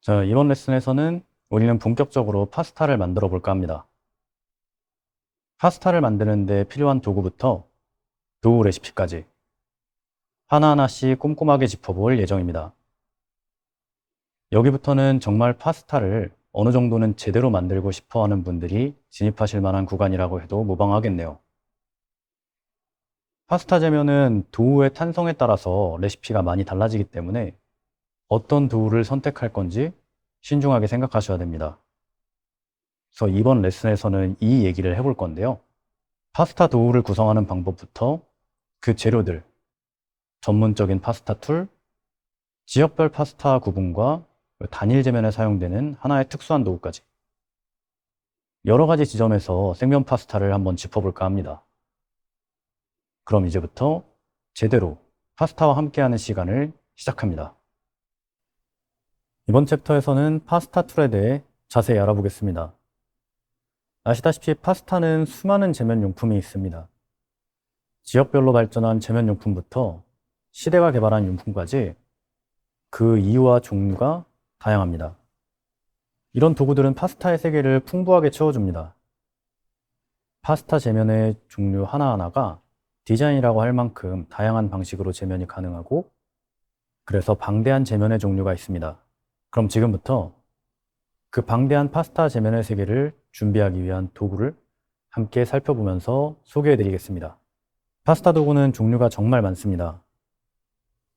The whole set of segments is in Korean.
자, 이번 레슨에서는 우리는 본격적으로 파스타를 만들어 볼까 합니다. 파스타를 만드는데 필요한 도구부터 도우 레시피까지 하나하나씩 꼼꼼하게 짚어볼 예정입니다. 여기부터는 정말 파스타를 어느 정도는 제대로 만들고 싶어 하는 분들이 진입하실 만한 구간이라고 해도 무방하겠네요. 파스타 재면은 도우의 탄성에 따라서 레시피가 많이 달라지기 때문에 어떤 도우를 선택할 건지 신중하게 생각하셔야 됩니다. 그래서 이번 레슨에서는 이 얘기를 해볼 건데요. 파스타 도우를 구성하는 방법부터 그 재료들, 전문적인 파스타 툴, 지역별 파스타 구분과 단일 재면에 사용되는 하나의 특수한 도구까지 여러 가지 지점에서 생면 파스타를 한번 짚어볼까 합니다. 그럼 이제부터 제대로 파스타와 함께하는 시간을 시작합니다. 이번 챕터에서는 파스타 툴에 대해 자세히 알아보겠습니다. 아시다시피 파스타는 수많은 재면 용품이 있습니다. 지역별로 발전한 재면 용품부터 시대가 개발한 용품까지 그 이유와 종류가 다양합니다. 이런 도구들은 파스타의 세계를 풍부하게 채워줍니다. 파스타 재면의 종류 하나하나가 디자인이라고 할 만큼 다양한 방식으로 재면이 가능하고, 그래서 방대한 재면의 종류가 있습니다. 그럼 지금부터 그 방대한 파스타 재면의 세계를 준비하기 위한 도구를 함께 살펴보면서 소개해 드리겠습니다. 파스타 도구는 종류가 정말 많습니다.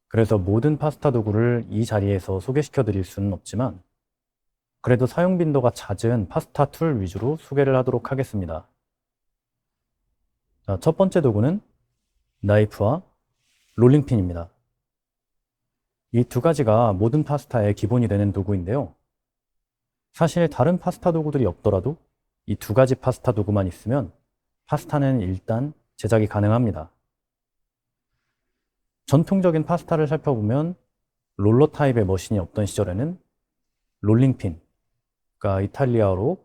그래서 모든 파스타 도구를 이 자리에서 소개시켜 드릴 수는 없지만, 그래도 사용 빈도가 잦은 파스타 툴 위주로 소개를 하도록 하겠습니다. 자, 첫 번째 도구는 나이프와 롤링핀입니다. 이 두 가지가 모든 파스타의 기본이 되는 도구인데요. 사실 다른 파스타 도구들이 없더라도 이 두 가지 파스타 도구만 있으면 파스타는 일단 제작이 가능합니다. 전통적인 파스타를 살펴보면 롤러 타입의 머신이 없던 시절에는 롤링핀, 그러니까 이탈리아어로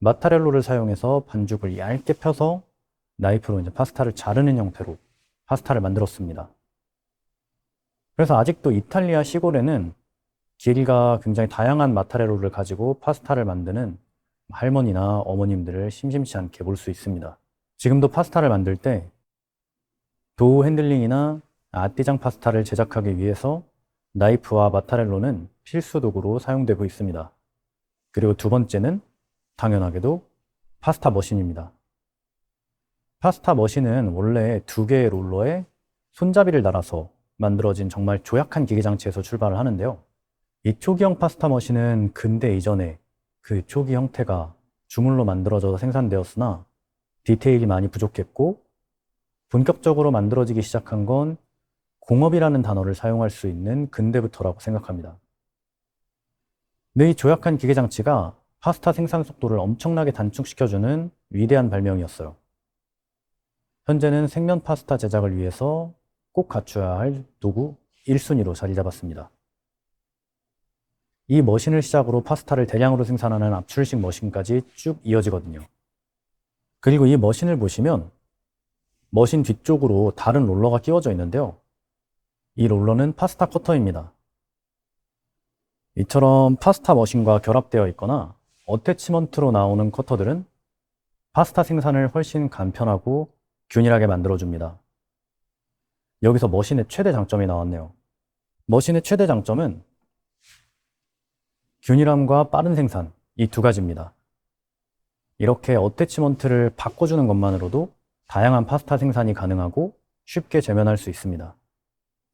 마타렐로를 사용해서 반죽을 얇게 펴서 나이프로 이제 파스타를 자르는 형태로 파스타를 만들었습니다. 그래서 아직도 이탈리아 시골에는 길이가 굉장히 다양한 마타렐로를 가지고 파스타를 만드는 할머니나 어머님들을 심심치 않게 볼 수 있습니다. 지금도 파스타를 만들 때 도우 핸들링이나 아띠장 파스타를 제작하기 위해서 나이프와 마타렐로는 필수 도구로 사용되고 있습니다. 그리고 두 번째는 당연하게도 파스타 머신입니다. 파스타 머신은 원래 두 개의 롤러에 손잡이를 달아서 만들어진 정말 조약한 기계 장치에서 출발을 하는데요. 이 초기형 파스타 머신은 근대 이전에 그 초기 형태가 주물로 만들어져서 생산되었으나 디테일이 많이 부족했고, 본격적으로 만들어지기 시작한 건 공업이라는 단어를 사용할 수 있는 근대부터라고 생각합니다. 근데 이 조약한 기계 장치가 파스타 생산 속도를 엄청나게 단축시켜주는 위대한 발명이었어요. 현재는 생면 파스타 제작을 위해서 꼭 갖춰야 할 도구 1순위로 자리 잡았습니다. 이 머신을 시작으로 파스타를 대량으로 생산하는 압출식 머신까지 쭉 이어지거든요. 그리고 이 머신을 보시면 머신 뒤쪽으로 다른 롤러가 끼워져 있는데요. 이 롤러는 파스타 커터입니다. 이처럼 파스타 머신과 결합되어 있거나 어태치먼트로 나오는 커터들은 파스타 생산을 훨씬 간편하고 균일하게 만들어줍니다. 여기서 머신의 최대 장점이 나왔네요. 머신의 최대 장점은 균일함과 빠른 생산, 이 두 가지입니다. 이렇게 어태치먼트를 바꿔주는 것만으로도 다양한 파스타 생산이 가능하고 쉽게 재면할 수 있습니다.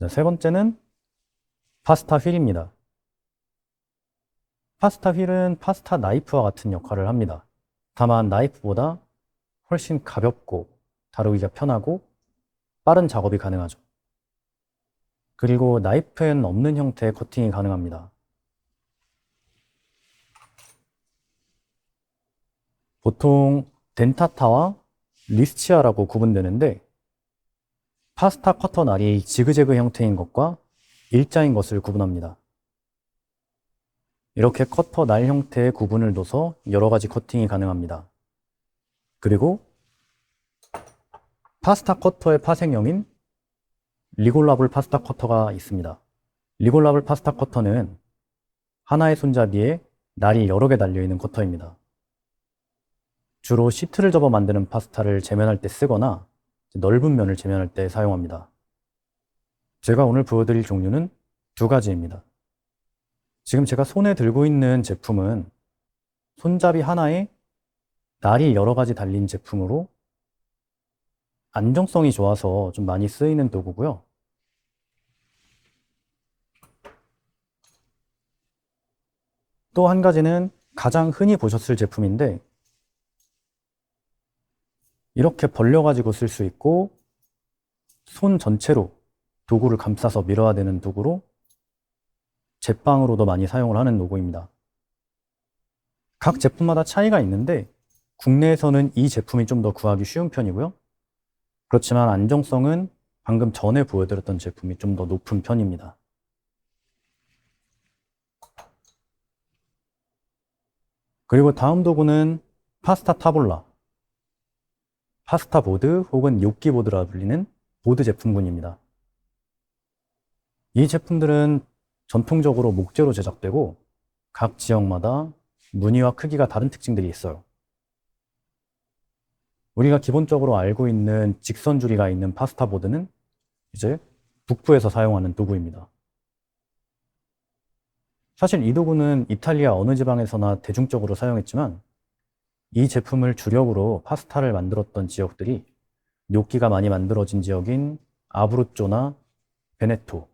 세 번째는 파스타 휠입니다. 파스타 휠은 파스타 나이프와 같은 역할을 합니다. 다만 나이프보다 훨씬 가볍고 다루기가 편하고 빠른 작업이 가능하죠. 그리고 나이프에는 없는 형태의 커팅이 가능합니다. 보통 덴타타와 리스치아라고 구분되는데, 파스타 커터 날이 지그재그 형태인 것과 일자인 것을 구분합니다. 이렇게 커터 날 형태의 구분을 둬서 여러 가지 커팅이 가능합니다. 그리고 파스타 커터의 파생형인 리골라블 파스타 커터가 있습니다. 리골라블 파스타 커터는 하나의 손잡이에 날이 여러 개 달려있는 커터입니다. 주로 시트를 접어 만드는 파스타를 재면할 때 쓰거나 넓은 면을 재면할 때 사용합니다. 제가 오늘 보여드릴 종류는 두 가지입니다. 지금 제가 손에 들고 있는 제품은 손잡이 하나에 날이 여러 가지 달린 제품으로 안정성이 좋아서 좀 많이 쓰이는 도구고요. 또 한 가지는 가장 흔히 보셨을 제품인데 이렇게 벌려가지고 쓸 수 있고 손 전체로 도구를 감싸서 밀어야 되는 도구로 제빵으로도 많이 사용을 하는 도구입니다. 각 제품마다 차이가 있는데 국내에서는 이 제품이 좀 더 구하기 쉬운 편이고요. 그렇지만 안정성은 방금 전에 보여드렸던 제품이 좀 더 높은 편입니다. 그리고 다음 도구는 파스타 타볼라, 파스타 보드 혹은 뇨끼 보드라 불리는 보드 제품군입니다. 이 제품들은 전통적으로 목재로 제작되고 각 지역마다 무늬와 크기가 다른 특징들이 있어요. 우리가 기본적으로 알고 있는 직선 줄이가 있는 파스타 보드는 이제 북부에서 사용하는 도구입니다. 사실 이 도구는 이탈리아 어느 지방에서나 대중적으로 사용했지만 이 제품을 주력으로 파스타를 만들었던 지역들이 뇨끼가 많이 만들어진 지역인 아브루쪼나 베네토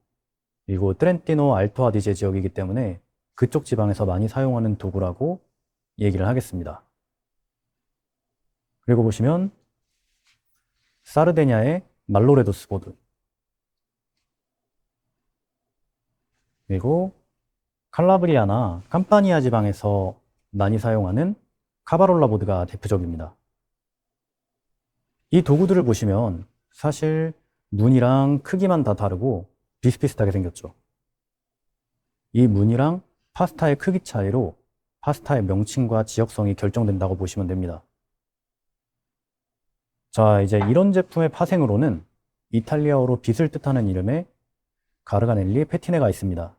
그리고 트렌티노 알토 아디제 지역이기 때문에 그쪽 지방에서 많이 사용하는 도구라고 얘기를 하겠습니다. 그리고 보시면 사르데냐의 말로레도스 보드, 그리고 칼라브리아나 캄파니아 지방에서 많이 사용하는 카바롤라 보드가 대표적입니다. 이 도구들을 보시면 사실 무늬랑 크기만 다 다르고 비슷비슷하게 생겼죠. 이 무늬랑 파스타의 크기 차이로 파스타의 명칭과 지역성이 결정된다고 보시면 됩니다. 자, 이제 이런 제품의 파생으로는 이탈리아어로 빛을 뜻하는 이름의 가르가넬리 페티네가 있습니다.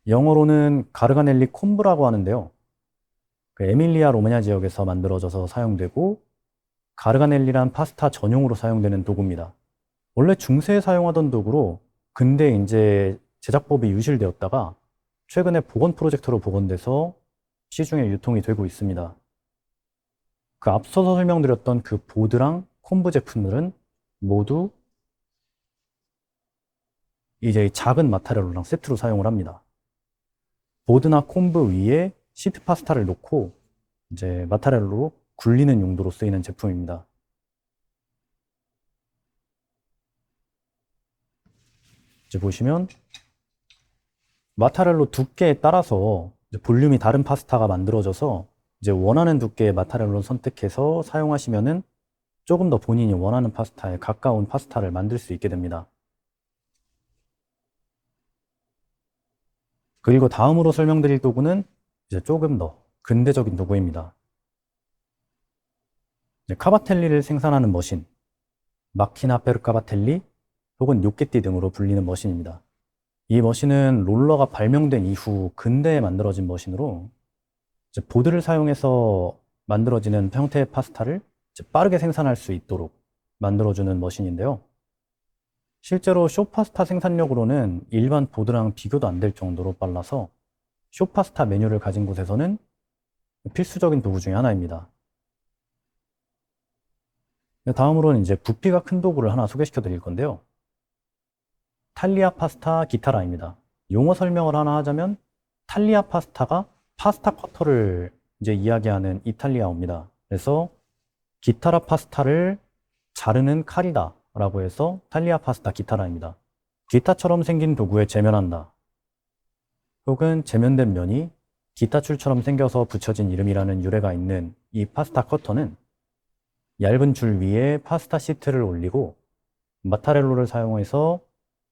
영어로는 가르가넬리 콤브라고 하는데요. 그 에밀리아 로마냐 지역에서 만들어져서 사용되고 가르가넬리란 파스타 전용으로 사용되는 도구입니다. 원래 중세에 사용하던 도구로 근대 이제 제작법이 유실되었다가 최근에 복원 프로젝트로 복원돼서 시중에 유통이 되고 있습니다. 그 앞서서 설명드렸던 그 보드랑 콤브 제품들은 모두 이제 작은 마타렐로랑 세트로 사용을 합니다. 보드나 콤브 위에 시트 파스타를 놓고 이제 마타렐로로 굴리는 용도로 쓰이는 제품입니다. 이제 보시면 마타렐로 두께에 따라서 볼륨이 다른 파스타가 만들어져서 이제 원하는 두께의 마타렐로를 선택해서 사용하시면은 조금 더 본인이 원하는 파스타에 가까운 파스타를 만들 수 있게 됩니다. 그리고 다음으로 설명드릴 도구는 이제 조금 더 근대적인 도구입니다. 카바텔리를 생산하는 머신, 마키나 페르 카바텔리 혹은 요케띠 등으로 불리는 머신입니다. 이 머신은 롤러가 발명된 이후 근대에 만들어진 머신으로 이제 보드를 사용해서 만들어지는 형태의 파스타를 이제 빠르게 생산할 수 있도록 만들어주는 머신인데요. 실제로 쇼파스타 생산력으로는 일반 보드랑 비교도 안 될 정도로 빨라서 쇼파스타 메뉴를 가진 곳에서는 필수적인 도구 중에 하나입니다. 다음으로는 이제 부피가 큰 도구를 하나 소개시켜 드릴 건데요. 탈리아 파스타 기타라입니다. 용어 설명을 하나 하자면 탈리아 파스타가 파스타 커터를 이제 이야기하는 이탈리아어입니다. 그래서 기타라 파스타를 자르는 칼이다 라고 해서 탈리아 파스타 기타라입니다. 기타처럼 생긴 도구에 재면한다 혹은 재면된 면이 기타줄처럼 생겨서 붙여진 이름이라는 유래가 있는 이 파스타 커터는 얇은 줄 위에 파스타 시트를 올리고 마타렐로를 사용해서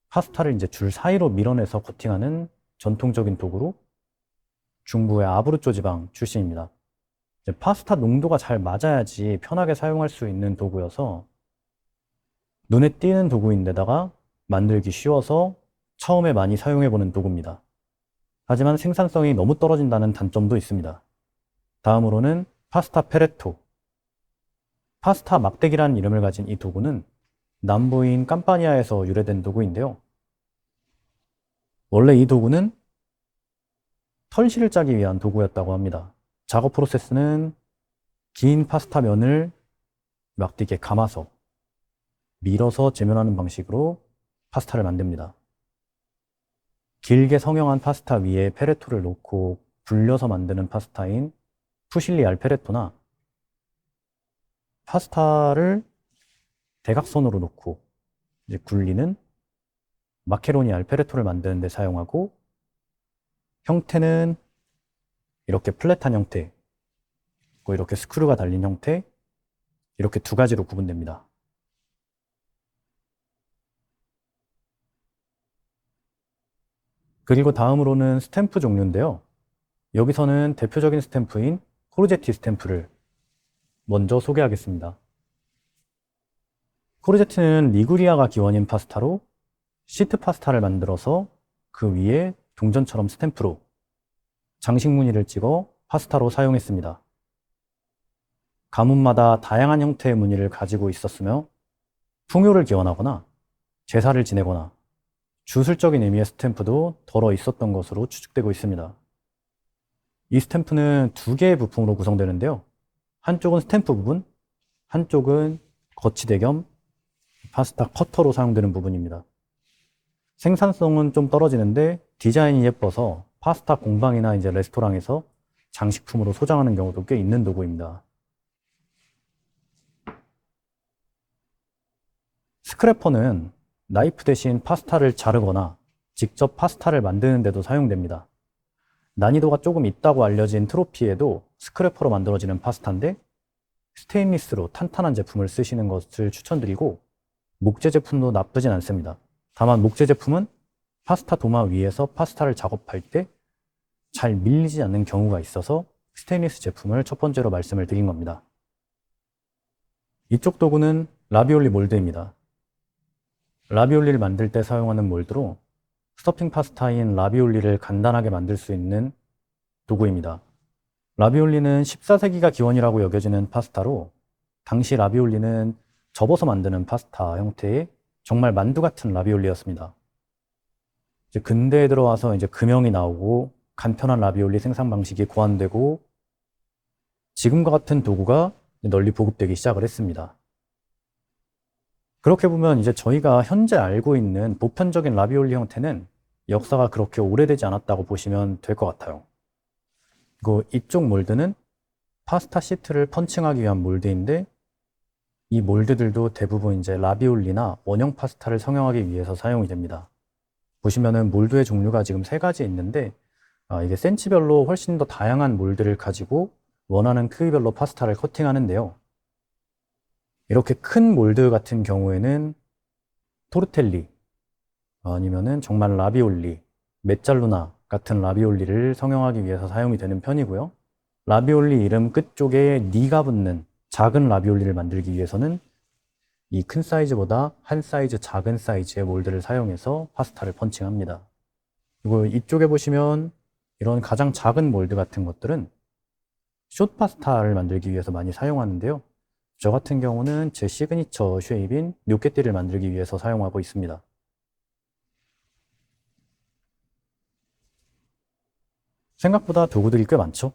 파스타를 이제 줄 사이로 밀어내서 코팅하는 전통적인 도구로 중부의 아브루쪼 지방 출신입니다. 파스타 농도가 잘 맞아야지 편하게 사용할 수 있는 도구여서 눈에 띄는 도구인데다가 만들기 쉬워서 처음에 많이 사용해보는 도구입니다. 하지만 생산성이 너무 떨어진다는 단점도 있습니다. 다음으로는 파스타 페레토. 파스타 막대기라는 이름을 가진 이 도구는 남부인 캄파니아에서 유래된 도구인데요. 원래 이 도구는 털실을 짜기 위한 도구였다고 합니다. 작업 프로세스는 긴 파스타 면을 막대기에 감아서 밀어서 제면하는 방식으로 파스타를 만듭니다. 길게 성형한 파스타 위에 페레토를 놓고 굴려서 만드는 파스타인 푸실리 알 페레토나 파스타를 대각선으로 놓고 이제 굴리는 마케로니 알 페레토를 만드는 데 사용하고, 형태는 이렇게 플랫한 형태, 이렇게 스크류가 달린 형태, 이렇게 두 가지로 구분됩니다. 그리고 다음으로는 스탬프 종류인데요. 여기서는 대표적인 스탬프인 코르제티 스탬프를 먼저 소개하겠습니다. 코르제티는 리구리아가 기원인 파스타로 시트 파스타를 만들어서 그 위에 동전처럼 스탬프로 장식 무늬를 찍어 파스타로 사용했습니다. 가문마다 다양한 형태의 무늬를 가지고 있었으며 풍요를 기원하거나 제사를 지내거나 주술적인 의미의 스탬프도 덜어 있었던 것으로 추측되고 있습니다. 이 스탬프는 두 개의 부품으로 구성되는데요. 한쪽은 스탬프 부분, 한쪽은 거치대 겸 파스타 커터로 사용되는 부분입니다. 생산성은 좀 떨어지는데 디자인이 예뻐서 파스타 공방이나 이제 레스토랑에서 장식품으로 소장하는 경우도 꽤 있는 도구입니다. 스크래퍼는 나이프 대신 파스타를 자르거나 직접 파스타를 만드는 데도 사용됩니다. 난이도가 조금 있다고 알려진 트로피에도 스크래퍼로 만들어지는 파스타인데 스테인리스로 탄탄한 제품을 쓰시는 것을 추천드리고, 목재 제품도 나쁘진 않습니다. 다만 목재 제품은 파스타 도마 위에서 파스타를 작업할 때 잘 밀리지 않는 경우가 있어서 스테인리스 제품을 첫 번째로 말씀을 드린 겁니다. 이쪽 도구는 라비올리 몰드입니다. 라비올리를 만들 때 사용하는 몰드로 스토핑 파스타인 라비올리를 간단하게 만들 수 있는 도구입니다. 라비올리는 14세기가 기원이라고 여겨지는 파스타로, 당시 라비올리는 접어서 만드는 파스타 형태의 정말 만두 같은 라비올리였습니다. 이제 근대에 들어와서 이제 금형이 나오고 간편한 라비올리 생산 방식이 고안되고 지금과 같은 도구가 널리 보급되기 시작을 했습니다. 그렇게 보면 이제 저희가 현재 알고 있는 보편적인 라비올리 형태는 역사가 그렇게 오래되지 않았다고 보시면 될 것 같아요. 그리고 이쪽 몰드는 파스타 시트를 펀칭하기 위한 몰드인데, 이 몰드들도 대부분 이제 라비올리나 원형 파스타를 성형하기 위해서 사용이 됩니다. 보시면은 몰드의 종류가 지금 3가지 있는데, 이게 센치별로 훨씬 더 다양한 몰드를 가지고 원하는 크기별로 파스타를 커팅하는데요. 이렇게 큰 몰드 같은 경우에는 토르텔리, 아니면은 정말 라비올리, 메잘루나 같은 라비올리를 성형하기 위해서 사용이 되는 편이고요. 라비올리 이름 끝쪽에 니가 붙는 작은 라비올리를 만들기 위해서는 이 큰 사이즈보다 한 사이즈 작은 사이즈의 몰드를 사용해서 파스타를 펀칭합니다. 그리고 이쪽에 보시면 이런 가장 작은 몰드 같은 것들은 숏 파스타를 만들기 위해서 많이 사용하는데요. 저 같은 경우는 제 시그니처 쉐입인 뉴게띠를 만들기 위해서 사용하고 있습니다. 생각보다 도구들이 꽤 많죠?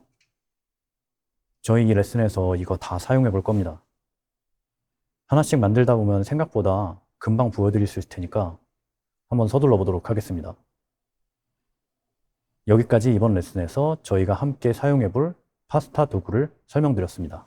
저희 이 레슨에서 이거 다 사용해 볼 겁니다. 하나씩 만들다 보면 생각보다 금방 보여드릴 수 있을 테니까 한번 서둘러 보도록 하겠습니다. 여기까지 이번 레슨에서 저희가 함께 사용해 볼 파스타 도구를 설명드렸습니다.